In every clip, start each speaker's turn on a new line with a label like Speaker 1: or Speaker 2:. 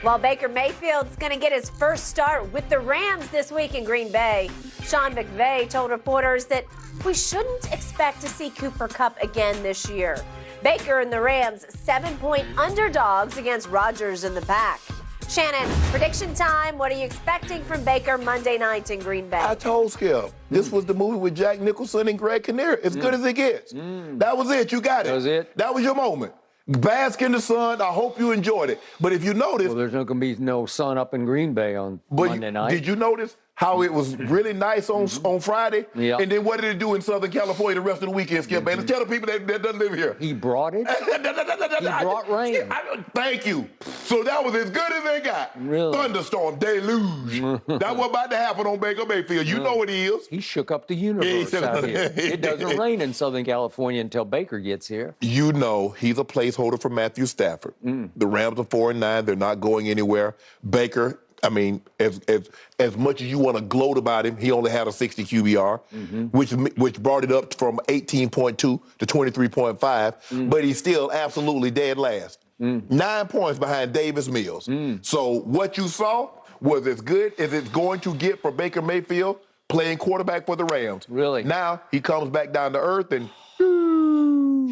Speaker 1: Well, Baker Mayfield's going to get his first start with the Rams this week in Green Bay. Sean McVay told reporters that we shouldn't expect to see Cooper Kupp again this year. Baker and the Rams 7-point underdogs against Rodgers and the Pack. Shannon, prediction time. What are you expecting from Baker Monday night in Green Bay?
Speaker 2: I told Skip, this was the movie with Jack Nicholson and Greg Kinnear. As good as it gets. That was it. You got it.
Speaker 3: That was it?
Speaker 2: That was your moment. Bask in the sun. I hope you enjoyed it. But if you notice...
Speaker 3: Well, there's not going to be no sun up in Green Bay on Monday night.
Speaker 2: Did you notice how it was really nice on Friday?
Speaker 3: Yeah.
Speaker 2: And then what did it do in Southern California the rest of the weekend, Skip? Man, tell the people that doesn't live here.
Speaker 3: He brought it. He brought rain.
Speaker 2: Thank you. So that was as good as they got.
Speaker 3: Really?
Speaker 2: Thunderstorm, deluge. That's what's about to happen on Baker Mayfield. You know it is.
Speaker 3: He shook up the universe out here. It doesn't rain in Southern California until Baker gets here.
Speaker 2: You know he's a placeholder for Matthew Stafford. The Rams are 4-9. They're not going anywhere. Baker, I mean, as much as you want to gloat about him, he only had a 60 QBR, which brought it up from 18.2 to 23.5, but he's still absolutely dead last. 9 points behind Davis Mills. So what you saw was as good as it's going to get for Baker Mayfield playing quarterback for the Rams.
Speaker 3: Really?
Speaker 2: Now he comes back down to earth and...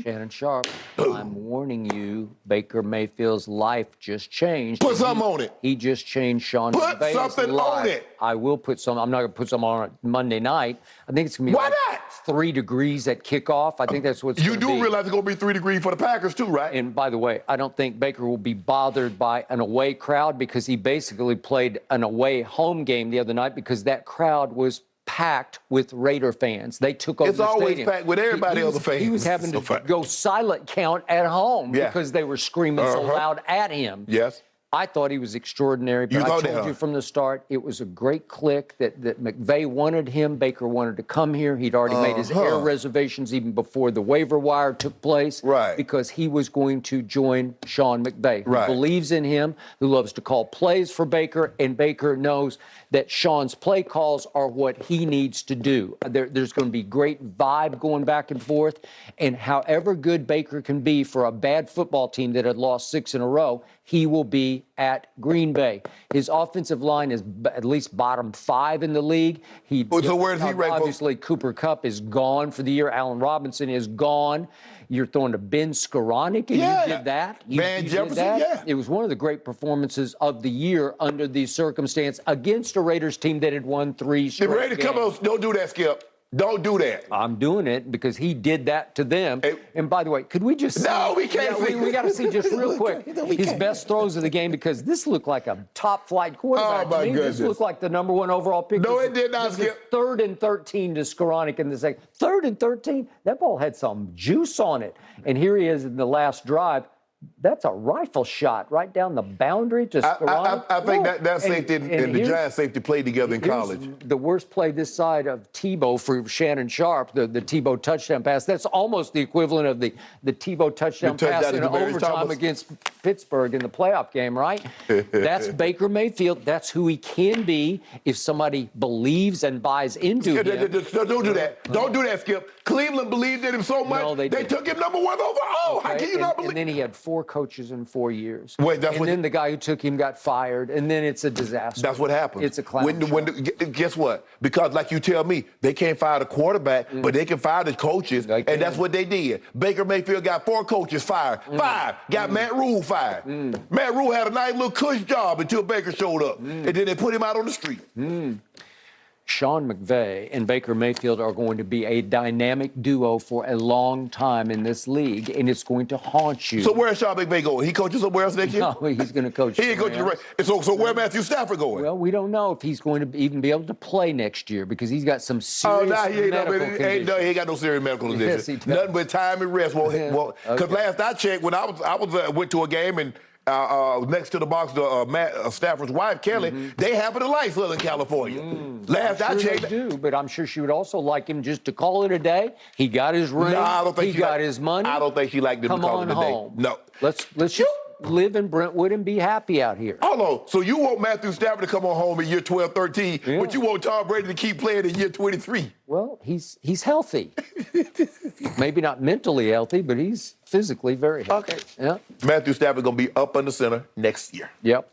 Speaker 3: Shannon Sharp, I'm warning you, Baker Mayfield's life just changed.
Speaker 2: Put something on it.
Speaker 3: He just changed Sean
Speaker 2: Put
Speaker 3: McVay's
Speaker 2: something
Speaker 3: life.
Speaker 2: on it.
Speaker 3: I will put some. I'm not going to put some on Monday night. I think it's going to be
Speaker 2: Why
Speaker 3: like
Speaker 2: not?
Speaker 3: 3 degrees at kickoff. I think that's what's
Speaker 2: You
Speaker 3: going to
Speaker 2: do
Speaker 3: be.
Speaker 2: realize it's going to be 3 degrees for the Packers too, right?
Speaker 3: And by the way, I don't think Baker will be bothered by an away crowd because he basically played an away home game the other night because that crowd was packed with Raider fans. They took over
Speaker 2: It's
Speaker 3: the
Speaker 2: always
Speaker 3: stadium.
Speaker 2: packed with everybody other fans.
Speaker 3: He was having to go silent count at home because they were screaming so loud at him.
Speaker 2: Yes.
Speaker 3: I thought he was extraordinary, but I told you from the start, it was a great click that McVay wanted him. Baker wanted to come here. He'd already made his air reservations even before the waiver wire took place.
Speaker 2: Right.
Speaker 3: Because he was going to join Sean McVay, who
Speaker 2: Right.
Speaker 3: believes in him, who loves to call plays for Baker, and Baker knows that Sean's play calls are what he needs to do. There's going to be great vibe going back and forth, and however good Baker can be for a bad football team that had lost 6 in a row, he will be at Green Bay. His offensive line is at least bottom 5 in the league.
Speaker 2: So where does he rank?
Speaker 3: Obviously, Cooper Kupp is gone for the year. Allen Robinson is gone. You're throwing to Ben Skoranek, and you did that.
Speaker 2: Van Jefferson,
Speaker 3: did that. It was one of the great performances of the year under these circumstances against a Raiders team that had won 3 straight
Speaker 2: The Raiders, come on, don't do that, Skip. Don't do that.
Speaker 3: I'm doing it because he did that to them. And by the way, could we just
Speaker 2: No, we can't see.
Speaker 3: We got to see just real quick his best throws of the game because this looked like a top-flight quarterback.
Speaker 2: Oh, my goodness.
Speaker 3: This looked like the number 1 overall pick.
Speaker 2: No, it did not, Skip.
Speaker 3: 3rd and 13 to Skoranek in the second. 3rd and 13? That ball had some juice on it. And here he is in the last drive. That's a rifle shot right down the boundary to Skoranek.
Speaker 2: I think that safety and the Giants safety played together in college.
Speaker 3: The worst play this side of Tebow for Shannon Sharp, the Tebow touchdown pass. That's almost the equivalent of the Tebow touchdown pass in overtime against Pittsburgh in the playoff game, right? That's Baker Mayfield. That's who he can be if somebody believes and buys into him.
Speaker 2: Don't do that. Don't do that, Skip. Cleveland believed in him so much,
Speaker 3: No, they
Speaker 2: took him number 1 overall. How can you not believe?
Speaker 3: And then he had 4 coaches in 4 years.
Speaker 2: Then
Speaker 3: the guy who took him got fired, and then it's a disaster.
Speaker 2: That's what happens.
Speaker 3: It's a clown show.
Speaker 2: Guess what? Because like you tell me, they can't fire the quarterback, but they can fire the coaches, and that's what they did. Baker Mayfield got 4 coaches fired. 5 got Matt Rule fired. Matt Rule had a nice little cush job until Baker showed up, and then they put him out on the street.
Speaker 3: Sean McVay and Baker Mayfield are going to be a dynamic duo for a long time in this league, and it's going to haunt you.
Speaker 2: So where's Sean McVay going? He coaches somewhere else next year?
Speaker 3: No, he's going to coach.
Speaker 2: He ain't coaching the Rams. So where's Matthew Stafford going?
Speaker 3: Well, we don't know if he's going to even be able to play next year because he's got some serious medical conditions.
Speaker 2: He ain't got no serious medical conditions.
Speaker 3: Yes, he does.
Speaker 2: Nothing but time and rest. Because last I checked, when I went to a game and next to the box, Stafford's wife, Kelly, they happen to like Southern California. Last I checked.
Speaker 3: They do, but I'm sure she would also like him just to call it a day. He got his ring.
Speaker 2: No, I don't think
Speaker 3: he got his money.
Speaker 2: I don't think she liked him to call it a day.
Speaker 3: Home.
Speaker 2: No.
Speaker 3: Let's just live in Brentwood and be happy out here.
Speaker 2: Hold on. So you want Matthew Stafford to come on home in year 12, 13, but you want Tom Brady to keep playing in year 23?
Speaker 3: Well, he's healthy. Maybe not mentally healthy, but he's physically very healthy.
Speaker 2: Okay.
Speaker 3: Yeah.
Speaker 2: Matthew Stafford going to be up under center next year.
Speaker 3: Yep.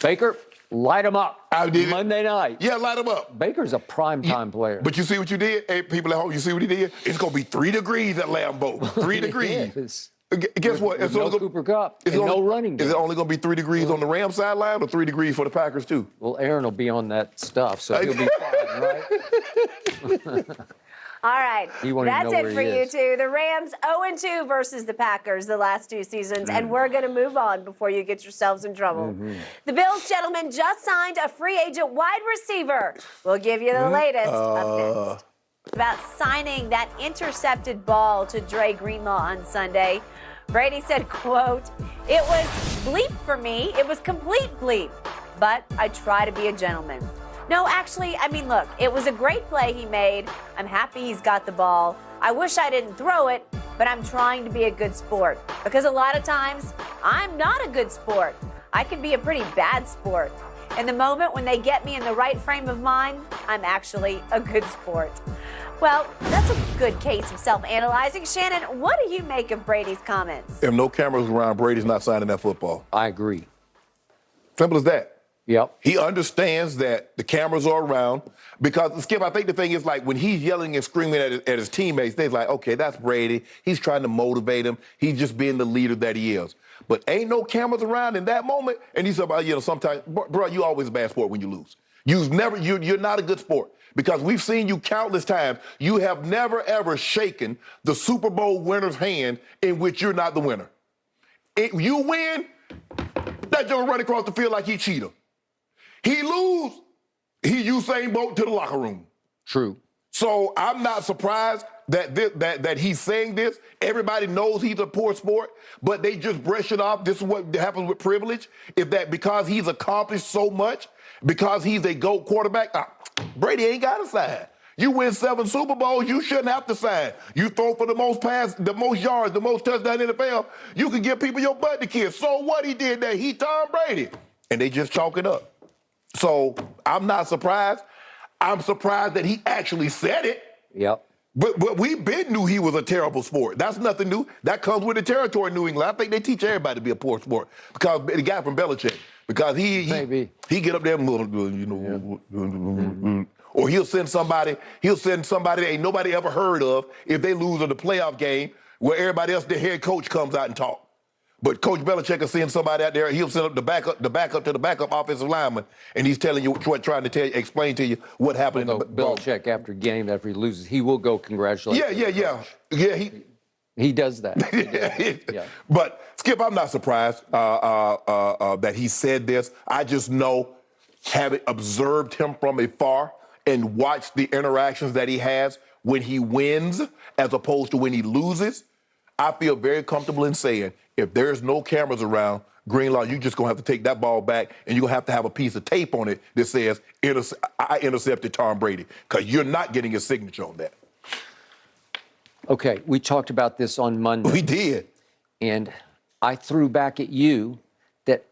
Speaker 3: Baker, light him up.
Speaker 2: I did it.
Speaker 3: Monday night.
Speaker 2: Yeah, light him up.
Speaker 3: Baker's a primetime player.
Speaker 2: But you see what you did? Hey, people at home, you see what he did? It's going to be 3 degrees at Lambeau. 3 degrees. Guess what?
Speaker 3: With no Cooper Kupp and no running game.
Speaker 2: Is it only going to be 3 degrees on the Rams sideline or 3 degrees for the Packers too?
Speaker 3: Well, Aaron will be on that stuff, so he'll be fine, right?
Speaker 1: All right, that's it for you two. The Rams 0-2 versus the Packers the last 2 seasons, and we're going to move on before you get yourselves in trouble. The Bills, gentlemen, just signed a free agent wide receiver. We'll give you the latest up next. About signing that intercepted ball to Dre Greenlaw on Sunday. Brady said, quote, "It was bleep for me. It was complete bleep, but I try to be a gentleman." No, actually, I mean, look, it was a great play he made. I'm happy he's got the ball. I wish I didn't throw it, but I'm trying to be a good sport. Because a lot of times, I'm not a good sport. I can be a pretty bad sport. In the moment when they get me in the right frame of mind, I'm actually a good sport. Well, that's a good case of self-analyzing. Shannon, what do you make of Brady's comments?
Speaker 2: If no cameras around, Brady's not signing that football.
Speaker 3: I agree.
Speaker 2: Simple as that.
Speaker 3: Yep.
Speaker 2: He understands that the cameras are around because, Skip, I think the thing is like when he's yelling and screaming at his teammates, they're like, okay, that's Brady. He's trying to motivate him. He's just being the leader that he is. But ain't no cameras around in that moment. And he's about, sometimes, bro, you always a bad sport when you lose. You're not a good sport because we've seen you countless times. You have never, ever shaken the Super Bowl winner's hand in which you're not the winner. If you win, that joke run across the field like he cheated. He lose, he Usain Bolt to the locker room.
Speaker 3: True.
Speaker 2: So I'm not surprised that he's saying this. Everybody knows he's a poor sport, but they just brush it off. This is what happens with privilege. If that because he's accomplished so much, because he's a GOAT quarterback, Brady ain't got to sign. You win 7 Super Bowls, you shouldn't have to sign. You throw for the most pass, the most yards, the most touchdowns in the NFL. You can give people your butt to kiss. So what he did that? He Tom Brady. And they just chalk it up. So I'm not surprised. I'm surprised that he actually said it.
Speaker 3: Yep.
Speaker 2: But we been knew he was a terrible sport. That's nothing new. That comes with the territory in New England. I think they teach everybody to be a poor sport because the guy from Belichick, because he get up there and or he'll send somebody that ain't nobody ever heard of if they lose in the playoff game where everybody else, the head coach comes out and talk. But Coach Belichick will send somebody out there. He'll send up the backup to the backup offensive lineman, and he's telling you, trying to explain to you what happened.
Speaker 3: Although Belichick, after he loses, he will go congratulate.
Speaker 2: Yeah.
Speaker 3: He does that.
Speaker 2: Yeah. But Skip, I'm not surprised that he said this. I just know, having observed him from afar and watched the interactions that he has when he wins as opposed to when he loses, I feel very comfortable in saying, if there's no cameras around, Greenlaw, you're just going to have to take that ball back, and you're going to have a piece of tape on it that says, I intercepted Tom Brady, because you're not getting a signature on that.
Speaker 3: Okay, we talked about this on Monday.
Speaker 2: We did.
Speaker 3: And I threw back at you that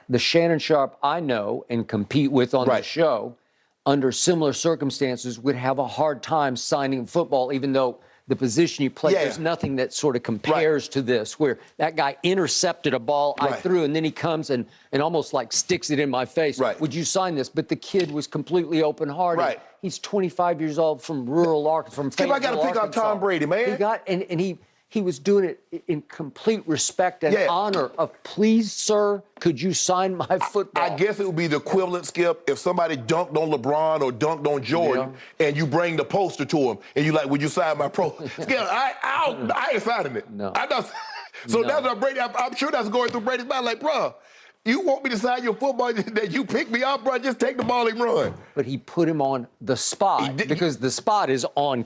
Speaker 3: the Shannon Sharp I know and compete with on the show, under similar circumstances, would have a hard time signing football, even though the position you play, there's nothing that sort of compares to this, where that guy intercepted a ball I threw, and then he comes and almost like sticks it in my face. Would you sign this? But the kid was completely open-hearted. He's 25 years old from rural Arkansas, from Fayetteville,
Speaker 2: I got to pick out Tom Brady, man.
Speaker 3: He was doing it in complete respect and honor of, please, sir, could you sign my football?
Speaker 2: I guess it would be the equivalent, Skip, if somebody dunked on LeBron or dunked on Jordan, and you bring the poster to him, and you like, would you sign my pro? Skip, I ain't signing it.
Speaker 3: No.
Speaker 2: That's what Brady, I'm sure that's going through Brady's mind, like, bro, you want me to sign your football that you pick me up, bro? Just take the ball and run.
Speaker 3: But he put him on the spot because the spot is on